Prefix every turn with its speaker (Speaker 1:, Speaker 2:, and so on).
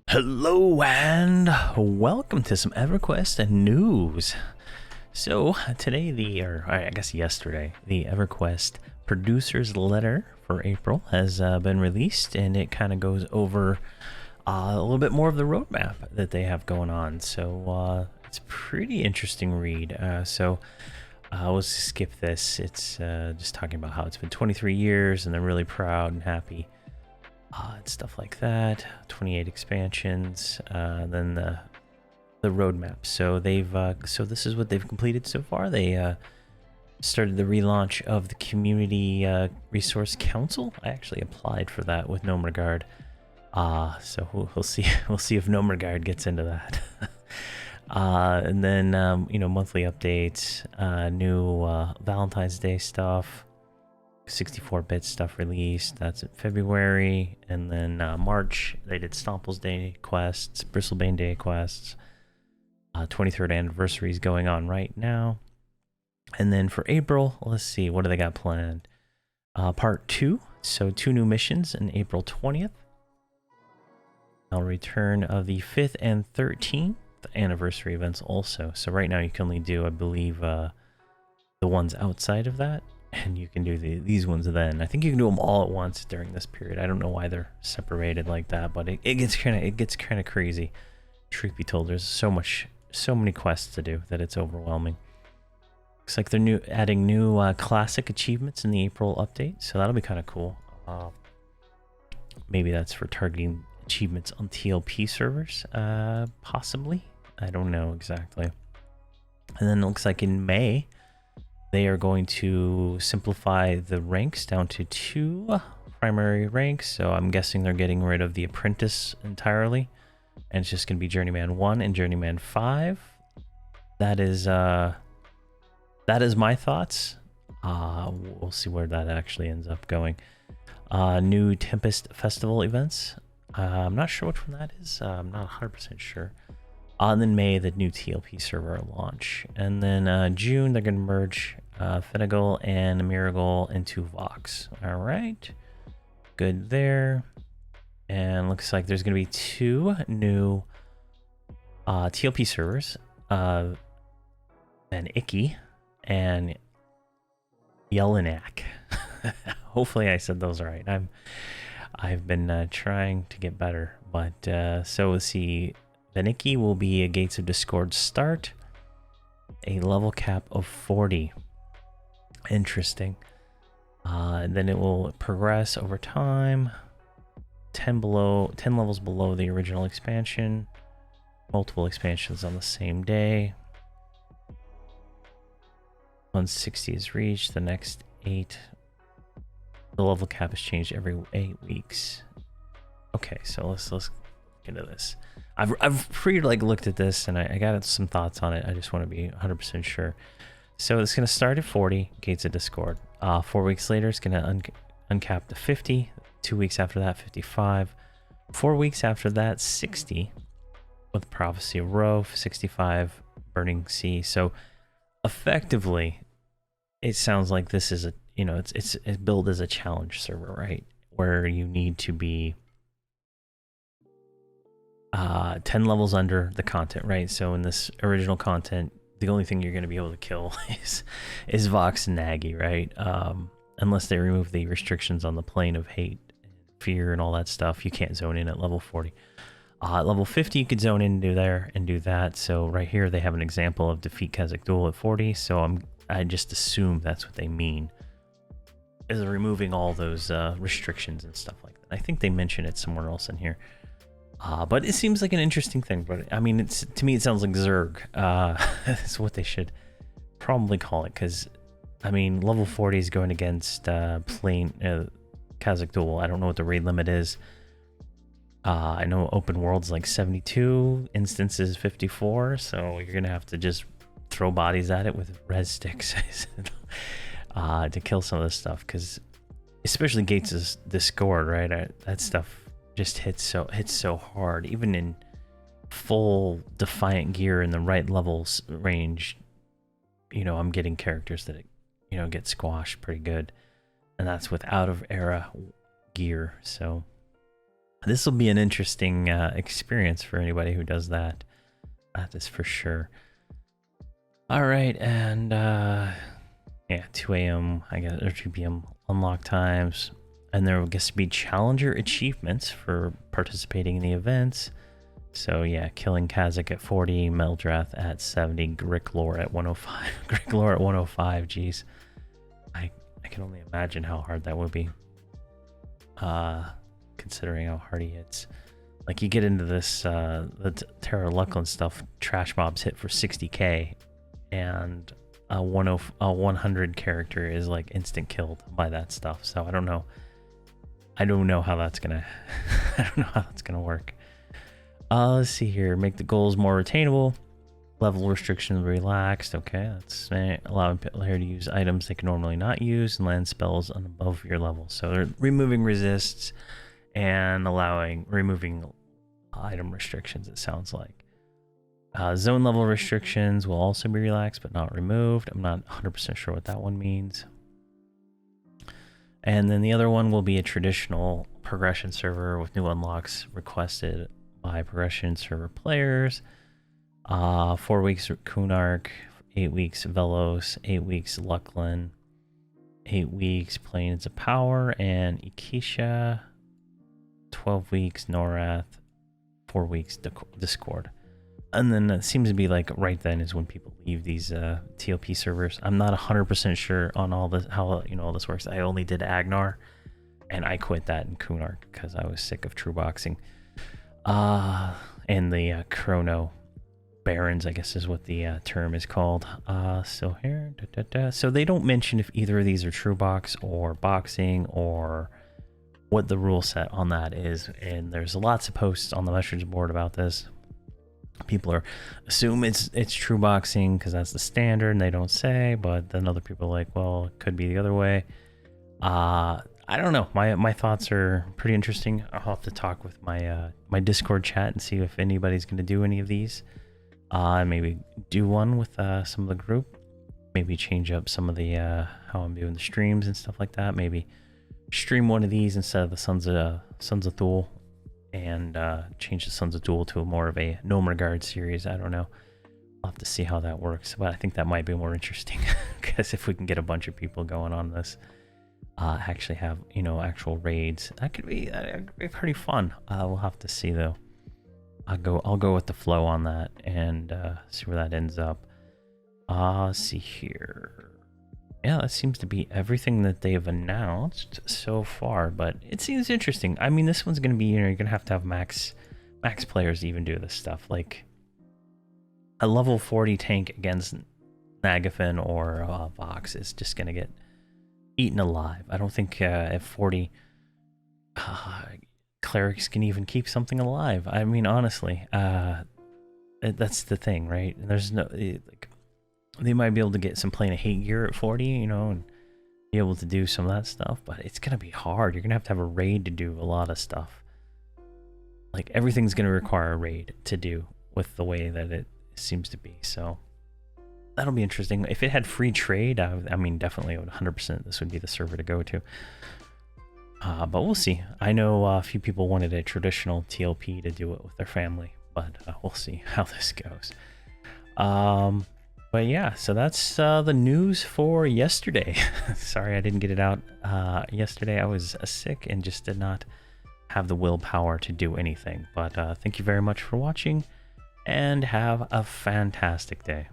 Speaker 1: Hello and welcome to some Everquest news. So today, yesterday, the Everquest producer's letter for April has been released, and it kind of goes over a little bit more of the roadmap that they have going on. So it's a pretty interesting read. We'll skip this. It's just talking about how it's been 23 years and they're really proud and happy. And stuff like that. 28 expansions. Then the roadmap. So this is what they've completed so far. They started the relaunch of the Community Resource Council. I actually applied for that with No Regard. So we'll see. We'll see if No Regard gets into that. And then monthly updates, new Valentine's Day stuff. 64-bit stuff released. That's in February. And then March, they did Stomples Day quests, Bristlebane Day quests. 23rd anniversary is going on right now. And then for April, let's see, what do they got planned? Part 2, so 2 new missions in April 20th. I'll return of the 5th and 13th anniversary events also. So right now you can only do, I believe, the ones outside of that. And you can do these ones then. I think you can do them all at once during this period. I don't know why they're separated like that, but it gets kind of crazy. Truth be told, there's so many quests to do that it's overwhelming. Looks like they're adding new classic achievements in the April update, so that'll be kind of cool. Maybe that's for targeting achievements on TLP servers, possibly. I don't know exactly. And then it looks like in May, they are going to simplify the ranks down to 2 primary ranks. So I'm guessing they're getting rid of the Apprentice entirely. And it's just going to be Journeyman 1 and Journeyman 5. That is my thoughts. We'll see where that actually ends up going. New Tempest Festival events. I'm not sure which one that is. I'm not 100% sure. And then May, the new TLP server launch. And then June, they're going to merge Finnegal and Miracle into Vox. All right. Good there. And looks like there's going to be 2 new TLP servers. An Icky and Yelinak. Hopefully I said those right. I've been trying to get better. But so let's see. Vanicki will be a Gates of Discord start. A level cap of 40. Interesting. And then it will progress over time. 10 levels below the original expansion. Multiple expansions on the same day. 160 is reached. The next 8. The level cap is changed every 8 weeks. Okay, so let's get into this. I've looked at this and I got some thoughts on it. I just want to be 100% sure. So it's going to start at 40 Gates of Discord. 4 weeks later, it's going to uncap to 50. 2 weeks after that, 55. 4 weeks after that, 60 with Prophecy of Ro, 65 Burning Sea. So effectively, it sounds like this is it's billed as a challenge server, right? Where you need to be 10 levels under the content, right? So in this original content, the only thing you're going to be able to kill is Vox and Nagy, right? Unless they remove the restrictions on the plane of hate, fear, and all that stuff, you can't zone in at level 40. At level 50, you could zone in and do that. So right here, they have an example of defeat Kazakh Duel at 40. So I just assume that's what they mean, is removing all those restrictions and stuff like that. I think they mention it somewhere else in here. But it seems like an interesting thing. But I mean, to me, it sounds like Zerg. That's what they should probably call it. Because, I mean, level 40 is going against plain Kazakh Duel. I don't know what the raid limit is. I know open world's like 72, instances 54. So you're going to have to just throw bodies at it with res sticks to kill some of this stuff. Because especially Gates' Discord, right? That stuff just hits so hard. Even in full Defiant gear in the right levels range, I'm getting characters that get squashed pretty good. And that's with out of era gear. So this will be an interesting experience for anybody who does that. That is for sure. All right, and yeah, 2 a.m. I guess, or 2 p.m. unlock times, and there will guess to be challenger achievements for participating in the events. So yeah, killing Kazakh at 40, Meldrath at 70, Gricklore at 105. Gricklore at 105. Geez, I can only imagine how hard that would be. Considering how hard he hits. Like you get into this the Terra Luckland stuff, trash mobs hit for 60k, and a 100 character is like instant killed by that stuff. So I don't know how that's gonna I don't know how that's gonna work. Let's see here. Make the goals more attainable. Level restrictions relaxed. Okay, that's allowing player to use items they can normally not use and land spells on above your level. So they're removing resists and removing item restrictions, it sounds like. Zone level restrictions will also be relaxed but not removed. I'm not 100% sure what that one means. And then the other one will be a traditional progression server with new unlocks requested by progression server players. 4 weeks Kunark, 8 weeks Velos, 8 weeks Luckland, 8 weeks Plains of Power and Ikisha, 12 weeks Norath, 4 weeks Discord. And then it seems to be like right then is when people leave these TLP servers. I'm not 100% sure on all this, how all this works. I only did Agnar, and I quit that in Kunark because I was sick of true boxing. And the Chrono Barons, I guess is what the term is called. So here, so they don't mention if either of these are true box or boxing or what the rule set on that is. And there's lots of posts on the message board about this. People assume it's true boxing because that's the standard and they don't say, but then other people are like, well, it could be the other way. I don't know. My thoughts are pretty interesting. I'll have to talk with my my Discord chat and see if anybody's going to do any of these. Maybe do one with some of the group. Maybe change up some of the how I'm doing the streams and stuff like that. Maybe stream one of these instead of the Sons of Thule, and change the Sons of Thule to more of a Gnome Regard series. I don't know. I'll have to see how that works, but I think that might be more interesting because if we can get a bunch of people going on this, actually have actual raids, that could be pretty fun. We'll have to see though. I'll go with the flow on that and see where that ends up. Let's see here. Yeah, that seems to be everything that they've announced so far, but it seems interesting. I mean, this one's going to be, you're going to have max players to even do this stuff. Like a level 40 tank against Nagafen or Vox is just going to get eaten alive. I don't think at 40 clerics can even keep something alive. I mean, honestly, that's the thing, right? There's no like, they might be able to get some plane of hate gear at 40, and be able to do some of that stuff, but it's gonna be hard. You're gonna have to have a raid to do a lot of stuff. Like everything's gonna require a raid to do with the way that it seems to be. So that'll be interesting. If it had free trade, I mean, definitely 100% this would be the server to go to. But we'll see. I know a few people wanted a traditional TLP to do it with their family, but we'll see how this goes. But yeah, so that's the news for yesterday. Sorry I didn't get it out yesterday. I was sick and just did not have the willpower to do anything. But thank you very much for watching and have a fantastic day.